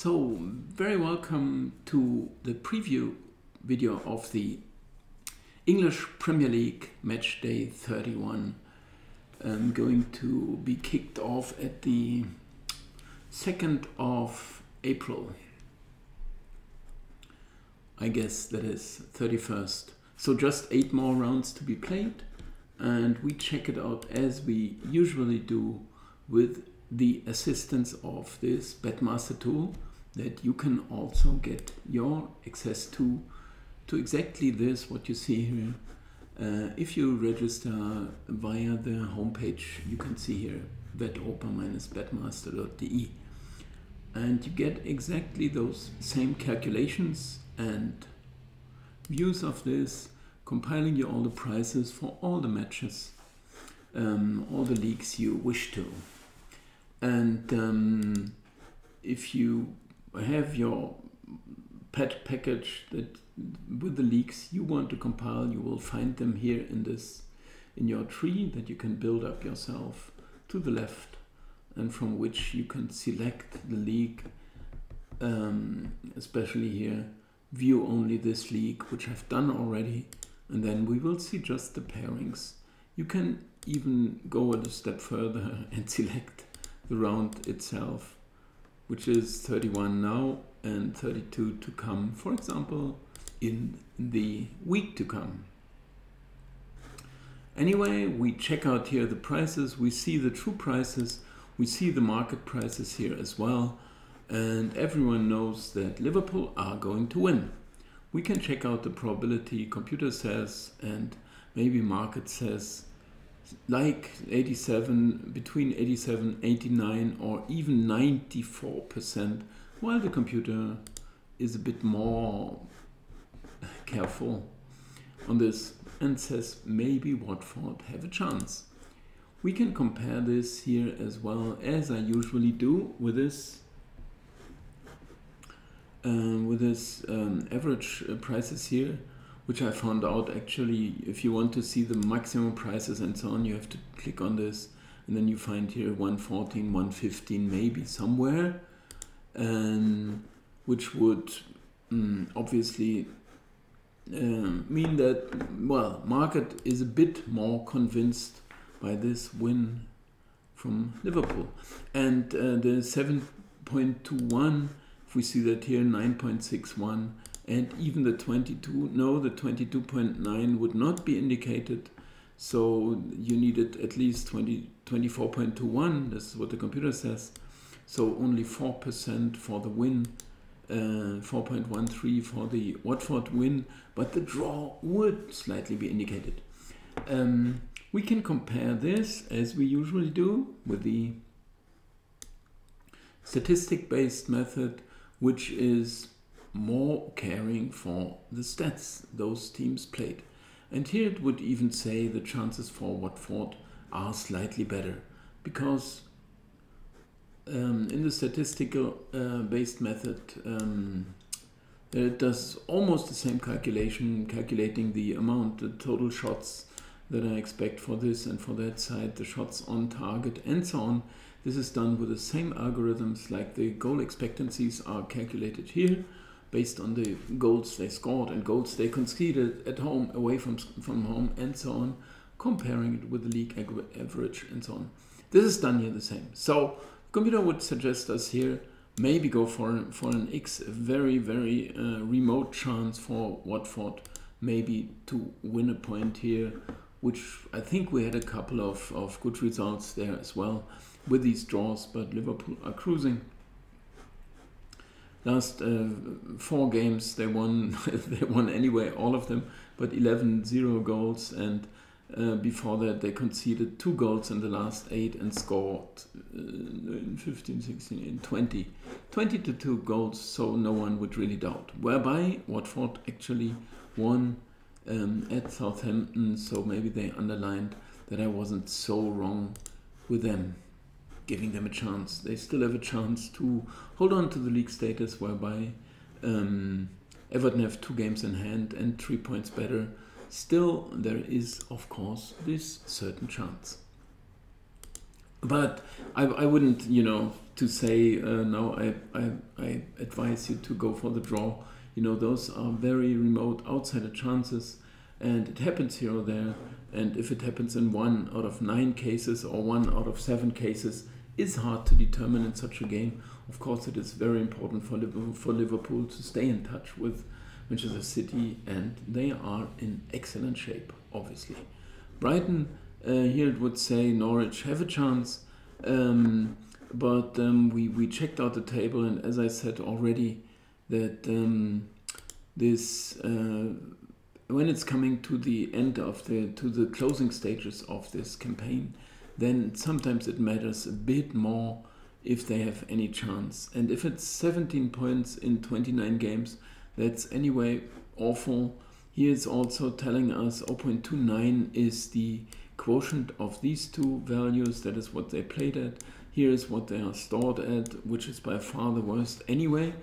So, very welcome to the preview video of the English Premier League match day 31. Going to be kicked off at the 2nd of April. I guess that is 31st. So just 8 more rounds to be played, and we check it out as we usually do with the assistance of this Betmaster Tool that you can also get your access to exactly this, what you see here. If you register via the homepage, you can see here vetopa-betmaster.de, and you get exactly those same calculations and views of this, compiling you all the prices for all the matches, all the leagues you wish to. And if you have your pet package that with the leagues you want to compile, you will find them here in your tree that you can build up yourself to the left, and from which you can select the league, especially here, view only this league, which I've done already, and then we will see just the pairings. You can even go a step further and select the round itself, which is 31 now and 32 to come, for example, in the week to come. Anyway, we check out here the prices, we see the true prices, we see the market prices here as well, and everyone knows that Liverpool are going to win. We can check out the probability, computer says, and maybe market says, like 87, between 87, 89 or even 94%, while the computer is a bit more careful on this and says maybe Watford have a chance. We can compare this here as well, as I usually do with this average prices here, which I found out actually, if you want to see the maximum prices and so on, you have to click on this, and then you find here 114, 115 maybe somewhere, which would obviously mean that, well, market is a bit more convinced by this win from Liverpool. And the 7.21, if we see that here, 9.61, and even the 22, no, the 22.9 would not be indicated, so you needed at least 24.21, this is what the computer says, so only 4% for the win, 4.13 for the Watford win, but the draw would slightly be indicated. We can compare this, as we usually do, with the statistic-based method, which is more caring for the stats those teams played. And here it would even say the chances for Watford are slightly better, because in the statistical based method it does almost the same calculation, calculating the amount, the total shots that I expect for this and for that side, the shots on target and so on. This is done with the same algorithms, like the goal expectancies are calculated here based on the goals they scored and goals they conceded at home, away from home, and so on, comparing it with the league average and so on. This is done here the same. So the computer would suggest us here maybe go for an X, a very, very remote chance for Watford maybe to win a point here, which I think we had a couple of good results there as well with these draws, but Liverpool are cruising. Last 4 games they won, they won anyway, all of them, but 11-0 goals, and before that they conceded 2 goals in the last 8 and scored in 15, 16, in 20 to 2 goals, so no one would really doubt. Whereby Watford actually won at Southampton, so maybe they underlined that I wasn't so wrong with them, giving them a chance. They still have a chance to hold on to the league status, whereby Everton have 2 games in hand and 3 points better. Still, there is, of course, this certain chance. But I wouldn't, you know, to say no, I advise you to go for the draw. You know, those are very remote outsider chances, and it happens here or there. And if it happens in 1 out of 9 cases or 1 out of 7 cases, it's hard to determine in such a game. Of course, it is very important for Liverpool to stay in touch with Manchester City, and they are in excellent shape, obviously. Brighton, here it would say Norwich have a chance, but we checked out the table, and as I said already, that this when it's coming to the end of the closing stages of this campaign, then sometimes it matters a bit more if they have any chance. And if it's 17 points in 29 games, that's anyway awful. Here it's also telling us 0.29 is the quotient of these two values. That is what they played at. Here is what they are stored at, which is by far the worst anyway,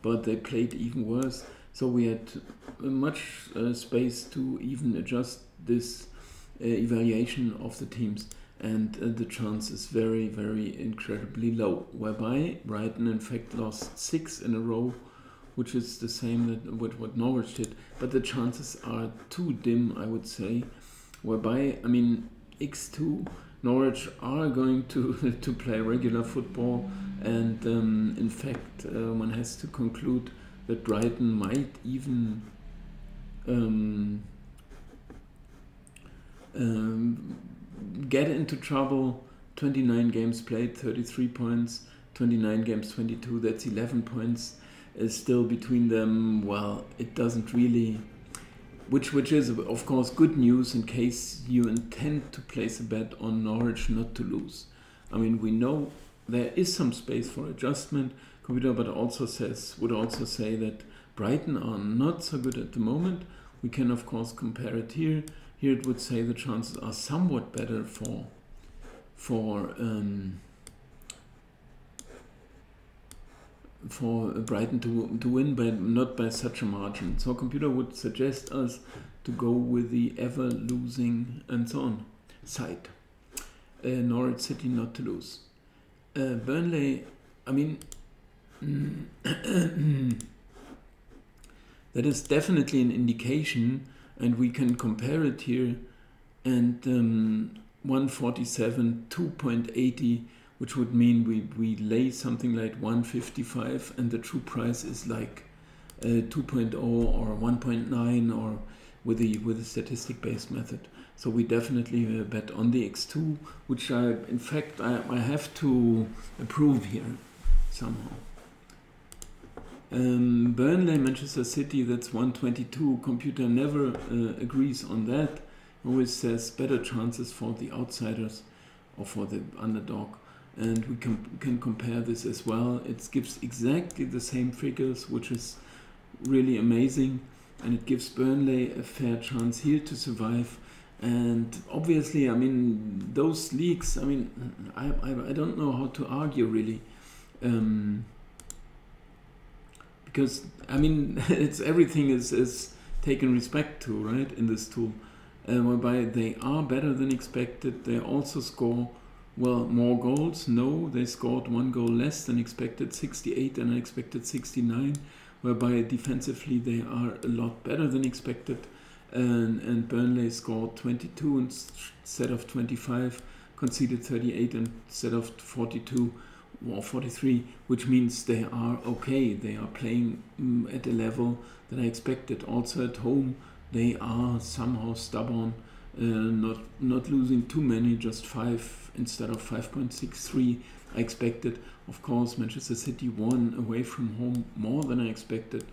but they played even worse. So we had much space to even adjust this evaluation of the teams, and the chance is very, very incredibly low, whereby Brighton in fact lost 6 in a row, which is the same with what Norwich did, but the chances are too dim, I would say, whereby, I mean, x2, Norwich are going to play regular football, and in fact one has to conclude that Brighton might even get into trouble. 29 games played, 33 points, 29 games, 22, that's 11 points is still between them. Well, it doesn't really, which is of course good news in case you intend to place a bet on Norwich not to lose. I mean, we know there is some space for adjustment, computer, but would also say that Brighton are not so good at the moment. We can of course compare it here. Here it would say the chances are somewhat better for Brighton to win, but not by such a margin. So computer would suggest us to go with the ever losing and so on side. Norwich City not to lose. Burnley, I mean, that is definitely an indication, and we can compare it here. And 147, 2.80, which would mean we lay something like 155, and the true price is like 2.0 or 1.9, or with a statistic-based method. So we definitely bet on the X2, which in fact I have to approve here somehow. Burnley, Manchester City, that's 122. Computer never agrees on that. Always says better chances for the outsiders or for the underdog. And we can compare this as well. It gives exactly the same figures, which is really amazing. And it gives Burnley a fair chance here to survive. And obviously, I mean, those leagues, I mean, I don't know how to argue really. Because, I mean, it's everything is taken respect to, right, in this tool. Whereby they are better than expected. They also score, well, more goals. No, they scored 1 goal less than expected, 68, and I expected 69. Whereby defensively they are a lot better than expected. And Burnley scored 22 instead of 25, conceded 38 instead of 42 or 43, which means they are okay. They are playing at a level that I expected. Also at home, they are somehow stubborn, not losing too many, just 5 instead of 5.63 I expected. Of course, Manchester City won away from home more than I expected.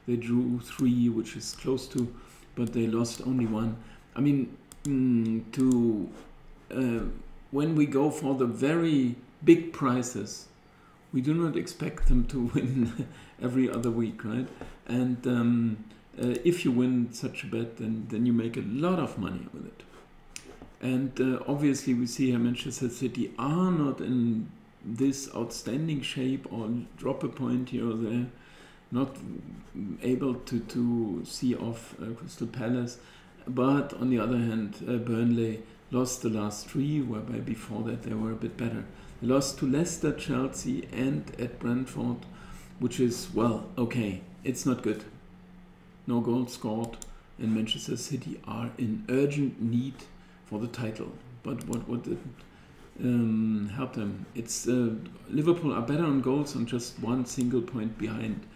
They drew 3, which is close to, but they lost only 1. I mean, when we go for the very big prizes, we do not expect them to win every other week, right? And if you win such a bet, then you make a lot of money with it. And obviously we see here Manchester City are not in this outstanding shape, or drop a point here or there, not able to see off Crystal Palace. But on the other hand, Burnley lost the last 3, whereby before that they were a bit better. They lost to Leicester, Chelsea and at Brentford, which is, well, okay, it's not good. No goals scored, and Manchester City are in urgent need for the title. But what didn't help them? It's Liverpool are better on goals on just 1 single point behind.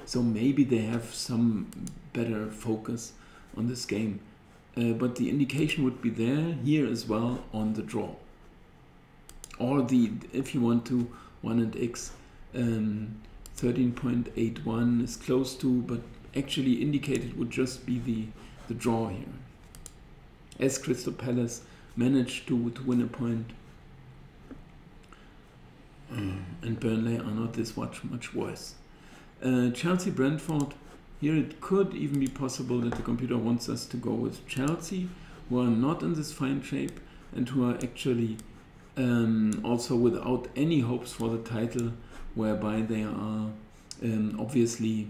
So maybe they have some better focus on this game. But the indication would be there here as well on the draw. Or the, if you want to, 1 and X, 13.81 is close to, but actually indicated would just be the draw here. As Crystal Palace managed to win a point. And Burnley are not this much worse. Chelsea, Brentford, here it could even be possible that the computer wants us to go with Chelsea, who are not in this fine shape and who are actually also without any hopes for the title, whereby they are obviously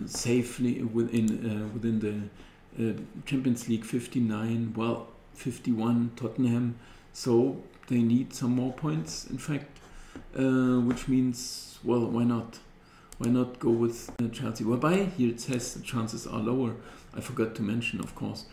safely within the Champions League 59, well, 51 Tottenham, so they need some more points, in fact, which means, well, why not? Why not go with Chelsea? Whereby here it says the chances are lower. I forgot to mention, of course,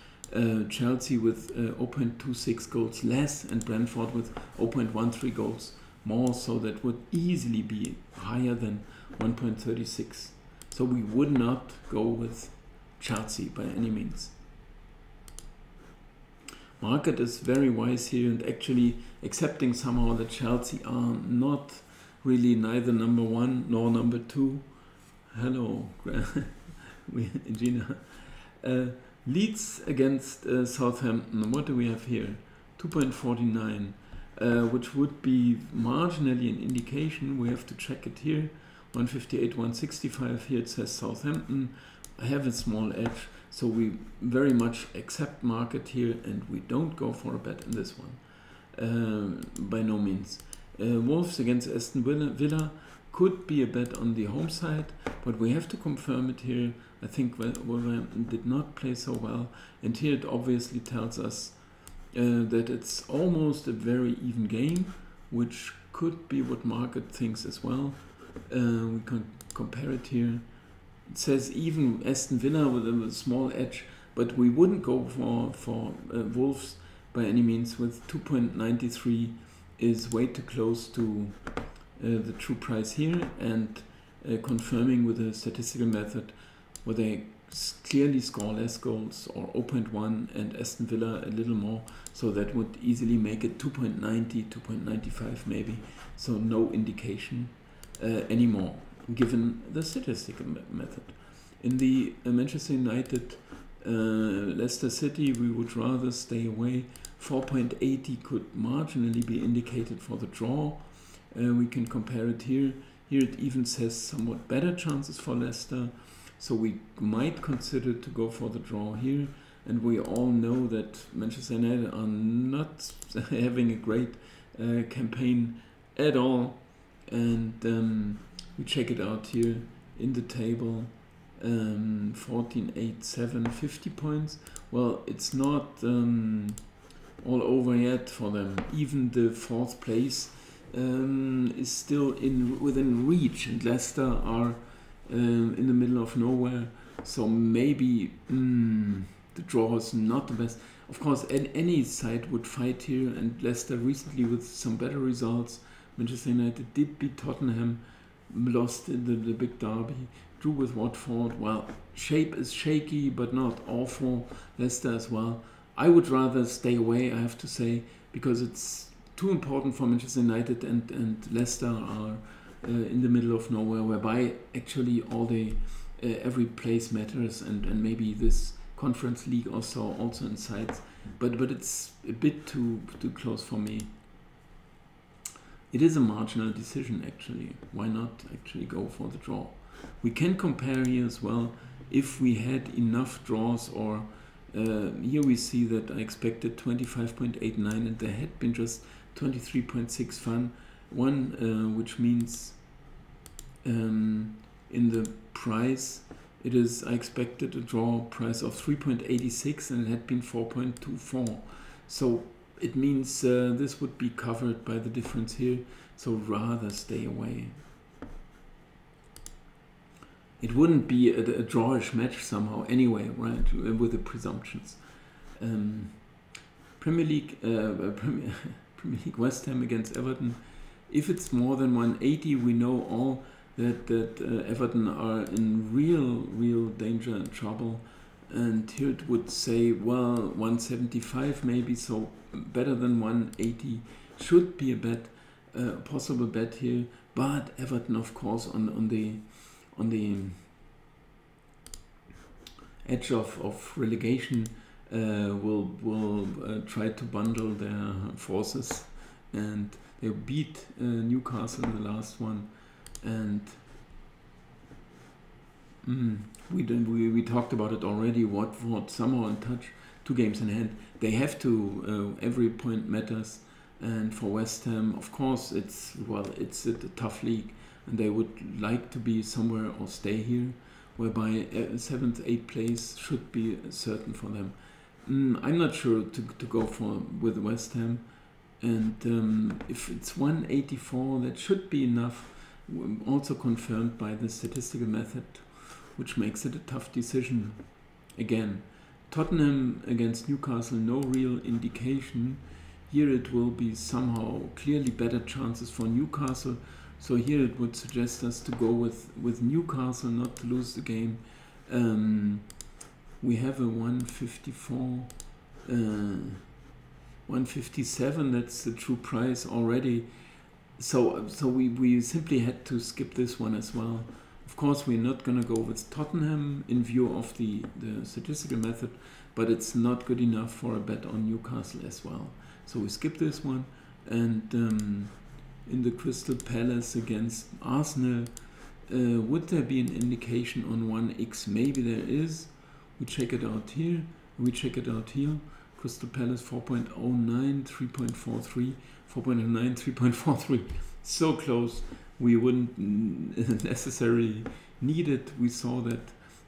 Chelsea with 0.26 goals less and Brentford with 0.13 goals more, so that would easily be higher than 1.36. So we would not go with Chelsea by any means. Market is very wise here and actually accepting somehow that Chelsea are not really neither number 1 nor number 2. Hello, Gina. Leeds against Southampton. What do we have here? 2.49, which would be marginally an indication. We have to check it here. 158, 165. Here it says Southampton. I have a small edge, so we very much accept market here and we don't go for a bet in this one. By no means. Wolves against Aston Villa could be a bet on the home side, but we have to confirm it here. I think Wolverhampton did not play so well, and here it obviously tells us that it's almost a very even game, which could be what market thinks as well. We can compare it here. It says even Aston Villa with a small edge, but we wouldn't go for Wolves by any means. With 2.93 is way too close to the true price here, and confirming with a statistical method where they clearly score less goals, or 0.1, and Aston Villa a little more, so that would easily make it 2.90, 2.95 maybe, so no indication anymore, given the statistical method. In the Manchester United Leicester City, we would rather stay away. 4.80 could marginally be indicated for the draw. We can compare it here. Here it even says somewhat better chances for Leicester, so we might consider to go for the draw here. And we all know that Manchester United are not having a great campaign at all, and we check it out here in the table. 14, 8, 7, 50 points. Well, it's not all over yet for them. Even the 4th place is still within reach, and Leicester are in the middle of nowhere. So maybe the draw is not the best. Of course, any side would fight here, and Leicester recently with some better results. Manchester United did beat Tottenham, lost in the big derby, drew with Watford. Well, shape is shaky, but not awful. Leicester as well. I would rather stay away, I have to say, because it's too important for Manchester United, and Leicester are in the middle of nowhere, whereby actually all every place matters, and maybe this Conference League also incites, but it's a bit too close for me. It is a marginal decision actually. Why not actually go for the draw? We can compare here as well if we had enough draws, or here we see that I expected 25.89 and there had been just 23.61, which means in the price I expected a draw price of 3.86 and it had been 4.24. So it means this would be covered by the difference here. So rather stay away. It wouldn't be a drawish match somehow anyway, right? With the presumptions. Premier League West Ham against Everton. If it's more than 180, we know all that Everton are in real danger and trouble. And here it would say, well, 175 maybe, so better than 180 should be a bet, possible bet here. But Everton, of course, on the edge of relegation, will try to bundle their forces, and they beat Newcastle in the last one. And we talked about it already. Watford somehow in touch, 2 games in hand. They have to. Every point matters. And for West Ham, of course, it's a tough league, and they would like to be somewhere or stay here, whereby 7th, 8th place should be certain for them. I'm not sure to go with West Ham, and if it's 184, that should be enough. Also confirmed by the statistical method, which makes it a tough decision. Again, Tottenham against Newcastle, no real indication. Here it will be somehow clearly better chances for Newcastle. So here it would suggest us to go with Newcastle, not to lose the game. We have a 154, 157, that's the true price already. So we simply had to skip this one as well. Of course, we're not going to go with Tottenham in view of the statistical method, but it's not good enough for a bet on Newcastle as well. So we skip this one. And in the Crystal Palace against Arsenal, would there be an indication on 1x? Maybe there is. We check it out here. We check it out here. Crystal Palace 4.09, 3.43, 4.09, 3.43. So close. We wouldn't necessarily need it. We saw that,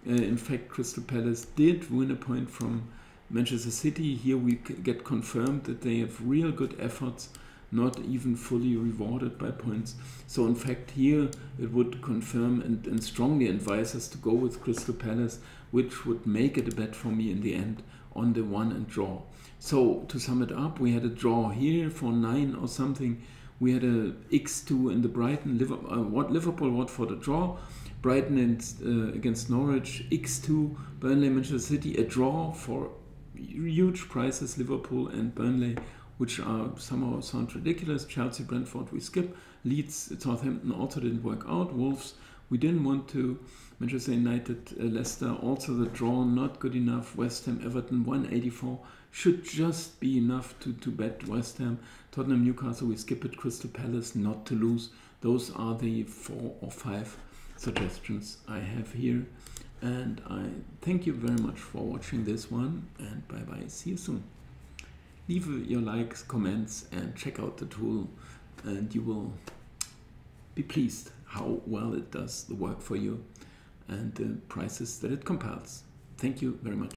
in fact, Crystal Palace did win a point from Manchester City. Here we get confirmed that they have real good efforts, not even fully rewarded by points. So in fact here it would confirm and strongly advise us to go with Crystal Palace, which would make it a bet for me in the end on the 1 and draw. So to sum it up, we had a draw here for 9 or something. We had a x2 in the Brighton, Liverpool, Watford a draw. Brighton against Norwich, x2, Burnley, Manchester City, a draw for huge prices, Liverpool and Burnley, which are somehow sound ridiculous. Chelsea, Brentford, we skip. Leeds, Southampton also didn't work out. Wolves, we didn't want to. Manchester United, Leicester, also the draw, not good enough. West Ham, Everton, 184 should just be enough to bet West Ham. Tottenham, Newcastle, we skip it. Crystal Palace, not to lose. Those are the 4 or 5 suggestions I have here. And I thank you very much for watching this one, and bye bye, see you soon. Leave your likes, comments, and check out the tool, and you will be pleased how well it does the work for you and the prices that it compiles. Thank you very much.